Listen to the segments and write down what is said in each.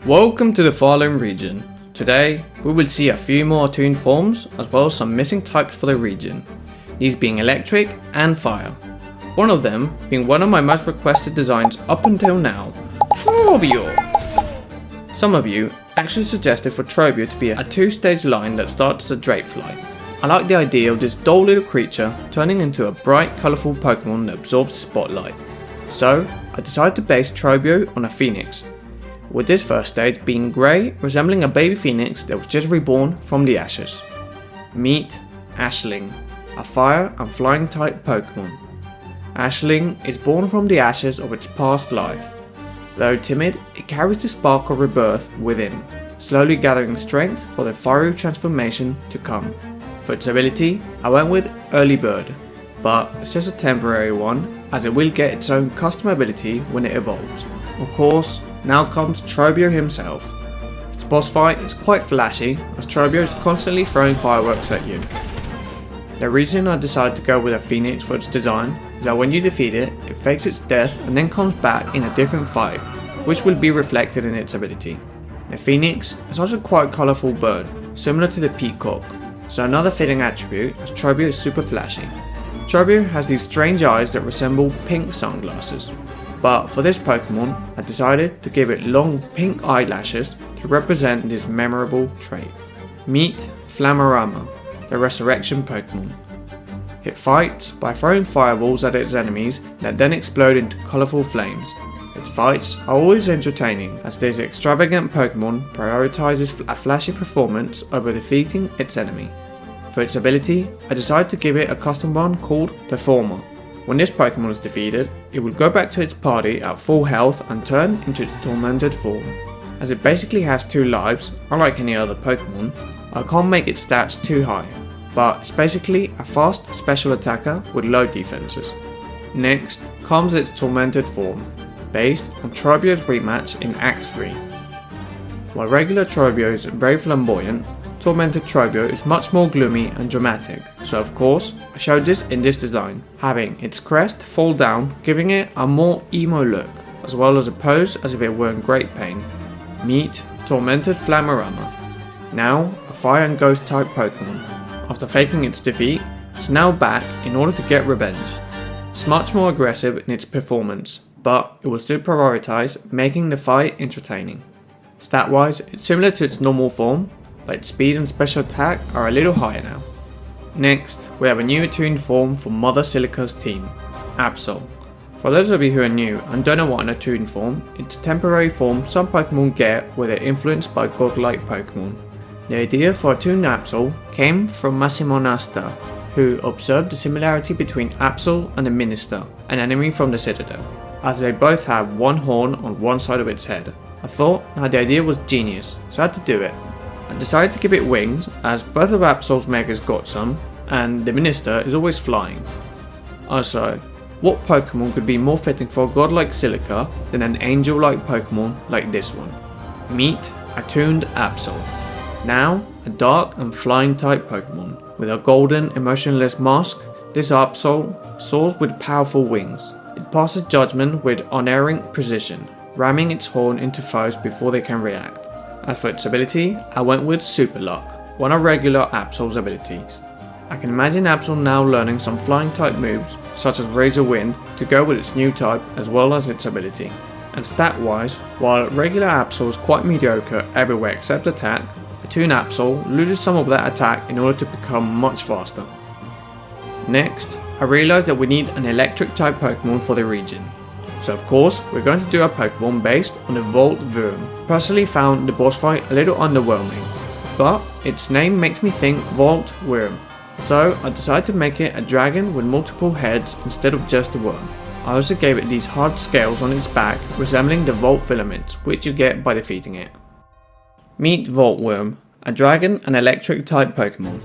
Welcome to the Fallen region. Today, we will see a few more attuned forms as well as some missing types for the region, these being electric and fire. One of them being one of my most requested designs up until now, Trobio. Some of you actually suggested for Trobio to be a two-stage line that starts as a drapefly. I like the idea of this dull little creature turning into a bright, colourful Pokemon that absorbs the spotlight. So, I decided to base Trobio on a phoenix, with this first stage being grey, resembling a baby phoenix that was just reborn from the ashes. Meet Ashling, a fire and flying type Pokemon. Ashling is born from the ashes of its past life. Though timid, it carries the spark of rebirth within, slowly gathering strength for the fiery transformation to come. For its ability, I went with Early Bird, but it's just a temporary one, as it will get its own custom ability when it evolves. Of course, now comes Trobio himself. Its boss fight is quite flashy, as Trobio is constantly throwing fireworks at you. The reason I decided to go with a phoenix for its design is that when you defeat it, it fakes its death and then comes back in a different fight, which will be reflected in its ability. The phoenix is also quite a colourful bird, similar to the peacock, so another fitting attribute as Trobio is super flashy. Trobio has these strange eyes that resemble pink sunglasses. But for this Pokemon, I decided to give it long pink eyelashes to represent this memorable trait. Meet Flamama, the resurrection Pokemon. It fights by throwing fireballs at its enemies that then explode into colourful flames. Its fights are always entertaining, as this extravagant Pokemon prioritizes a flashy performance over defeating its enemy. For its ability, I decided to give it a custom one called Performer. When this Pokemon is defeated, it will go back to its party at full health and turn into its tormented form. As it basically has 2 lives, unlike any other Pokemon, I can't make its stats too high, but it's basically a fast special attacker with low defenses. Next comes its tormented form, based on Trobio's rematch in Act 3. While regular Trobio is very flamboyant, Tormented Trobio is much more gloomy and dramatic, so of course I showed this in this design, having its crest fall down, giving it a more emo look, as well as a pose as if it were in great pain. Meet Tormented Flamora, now a fire and ghost type Pokemon. After faking its defeat, it's now back in order to get revenge. It's much more aggressive in its performance, but it will still prioritize making the fight entertaining. Stat wise, it's similar to its normal form, but its speed and special attack are a little higher now. Next, we have a new attuned form for Mother Silica's team, Absol. For those of you who are new and don't know what an attuned form, it's a temporary form some Pokemon get where they're influenced by godlike Pokemon. The idea for Attuned Absol came from Massimonasta, who observed the similarity between Absol and the Minister, an enemy from the Citadel, as they both have one horn on one side of its head. I thought the idea was genius, so I had to do it. I decided to give it wings, as both of Absol's megas got some, and the Minister is always flying. Also, what Pokemon could be more fitting for a godlike Silica than an angel-like Pokemon like this one? Meet Attuned Absol. Now, a dark and flying type Pokemon. With a golden, emotionless mask, this Absol soars with powerful wings. It passes judgment with unerring precision, ramming its horn into foes before they can react. As for its ability, I went with Cinderlock, one of regular Absol's abilities. I can imagine Absol now learning some flying type moves, such as Razor Wind, to go with its new type as well as its ability. And stat wise, while regular Absol is quite mediocre everywhere except attack, Attuned Absol loses some of that attack in order to become much faster. Next, I realized that we need an electric type Pokemon for the region. So of course, we're going to do a Pokemon based on the Voltwyrm. Personally found the boss fight a little underwhelming, but its name makes me think Voltwyrm. So I decided to make it a dragon with multiple heads instead of just a worm. I also gave it these hard scales on its back resembling the Volt filaments, which you get by defeating it. Meet Voltwyrm, a dragon and electric type Pokemon.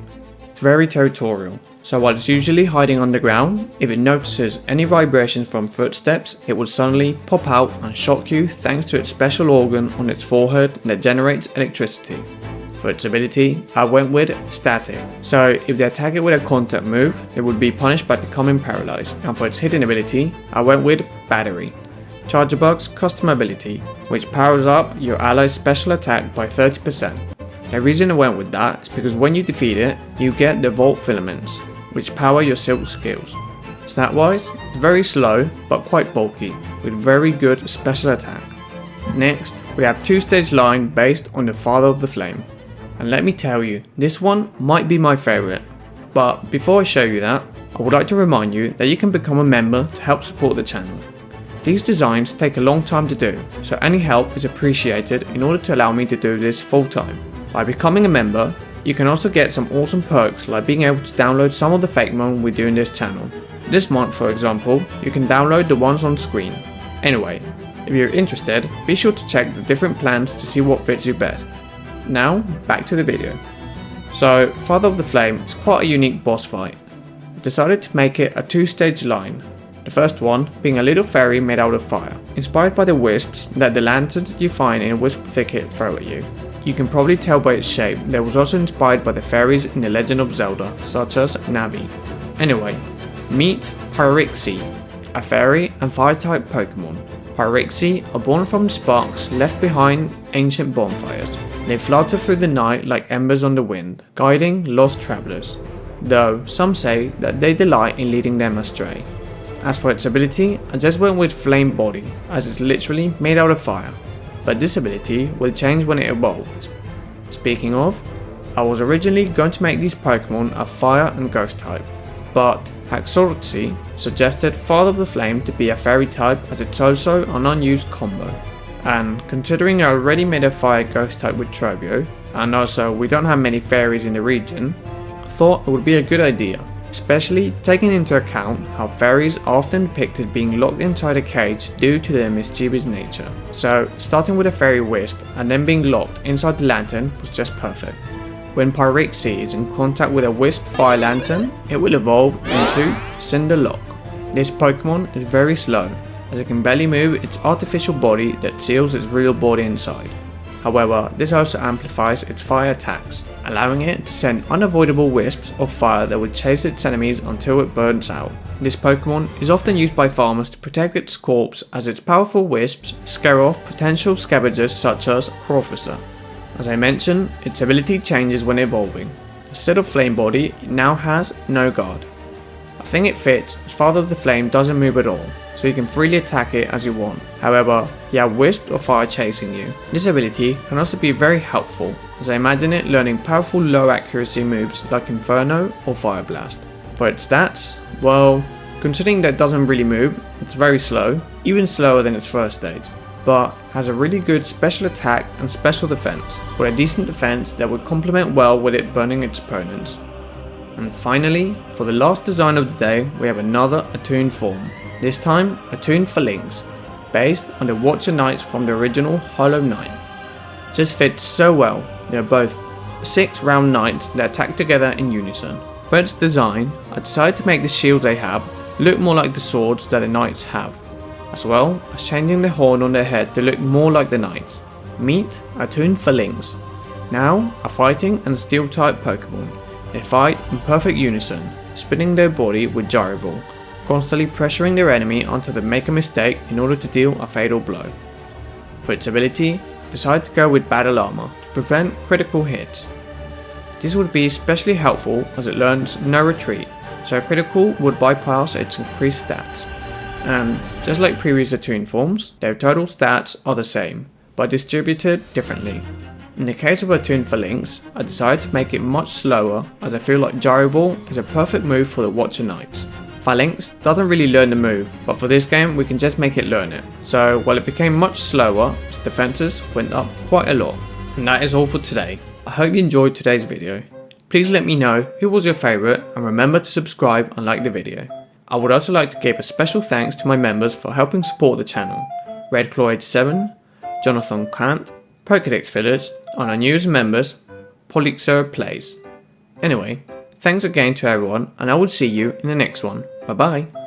It's very territorial. So while it's usually hiding underground, if it notices any vibrations from footsteps, it will suddenly pop out and shock you thanks to its special organ on its forehead that generates electricity. For its ability, I went with Static, so if they attack it with a contact move, it would be punished by becoming paralyzed, and for its hidden ability, I went with Battery. Chargebug's custom ability, which powers up your ally's special attack by 30%. The reason I went with that is because when you defeat it, you get the Voltwyrms, which power your Silk skills. Stat wise, it's very slow but quite bulky, with very good special attack. Next, we have 2-stage line based on the Father of the Flame. And let me tell you, this one might be my favourite. But before I show you that, I would like to remind you that you can become a member to help support the channel. These designs take a long time to do, so any help is appreciated in order to allow me to do this full time. By becoming a member, you can also get some awesome perks like being able to download some of the fakemon we do in this channel. This month, for example, you can download the ones on screen. Anyway, if you're interested, be sure to check the different plans to see what fits you best. Now, back to the video. So, Father of the Flame is quite a unique boss fight. I decided to make it a 2-stage line. The first one being a little fairy made out of fire, inspired by the wisps that the lanterns you find in a wisp thicket throw at you. You can probably tell by its shape that it was also inspired by the fairies in the Legend of Zelda, such as Navi. Anyway, meet Pyrexy, a fairy and fire-type Pokemon. Pyrexy are born from the sparks left behind ancient bonfires. They flutter through the night like embers on the wind, guiding lost travelers, though some say that they delight in leading them astray. As for its ability, I just went with Flame Body, as it's literally made out of fire, but this ability will change when it evolves. Speaking of, I was originally going to make these Pokemon a fire and ghost type, but Haxortzi suggested Father of the Flame to be a fairy type as it's also an unused combo. And considering I already made a fire ghost type with Trobio, and also we don't have many fairies in the region, I thought it would be a good idea, especially taking into account how fairies are often depicted being locked inside a cage due to their mischievous nature. So starting with a fairy wisp and then being locked inside the lantern was just perfect. When Pyrexy is in contact with a wisp fire lantern, it will evolve into Cinderlock. This Pokemon is very slow, as it can barely move its artificial body that seals its real body inside. However, this also amplifies its fire attacks, allowing it to send unavoidable wisps of fire that will chase its enemies until it burns out. This Pokemon is often used by farmers to protect its corpse, as its powerful wisps scare off potential scavengers such as Professor. As I mentioned, its ability changes when evolving. Instead of Flame Body, it now has No Guard. I think it fits as Father of the Flame doesn't move at all, so you can freely attack it as you want. However, you have wisps of fire chasing you. This ability can also be very helpful, as I imagine it learning powerful low accuracy moves like Inferno or Fire Blast. For its stats, well, considering that it doesn't really move, it's very slow, even slower than its first stage, but has a really good special attack and special defense, with a decent defense that would complement well with it burning its opponents. And finally, for the last design of the day, we have another Attuned form, this time Attuned Falinks, based on the Watcher Knights from the original Hollow Knight. Just fits so well, they are both 6 round knights that attack together in unison. For its design, I decided to make the shields they have look more like the swords that the knights have, as well as changing the horn on their head to look more like the knights. Meet Attuned Falinks, now a fighting and steel type Pokemon. They fight in perfect unison, spinning their body with gyro ball, constantly pressuring their enemy until they make a mistake in order to deal a fatal blow. For its ability, I decided to go with battle armor to prevent critical hits. This would be especially helpful as it learns no retreat, so a critical would bypass its increased stats. And just like previous Attuned forms, their total stats are the same, but distributed differently. In the case of Attuned Falinks, I decided to make it much slower, as I feel like Gyro Ball is a perfect move for the Watcher Knights. Falinks doesn't really learn the move, but for this game we can just make it learn it. So while it became much slower, its defenses went up quite a lot. And that is all for today. I hope you enjoyed today's video. Please let me know who was your favourite, and remember to subscribe and like the video. I would also like to give a special thanks to my members for helping support the channel: Redclaw87, Jonathan Kant, Pokédex Village, and our newest members, Polixer Plays. Anyway, thanks again to everyone, and I will see you in the next one. Bye bye.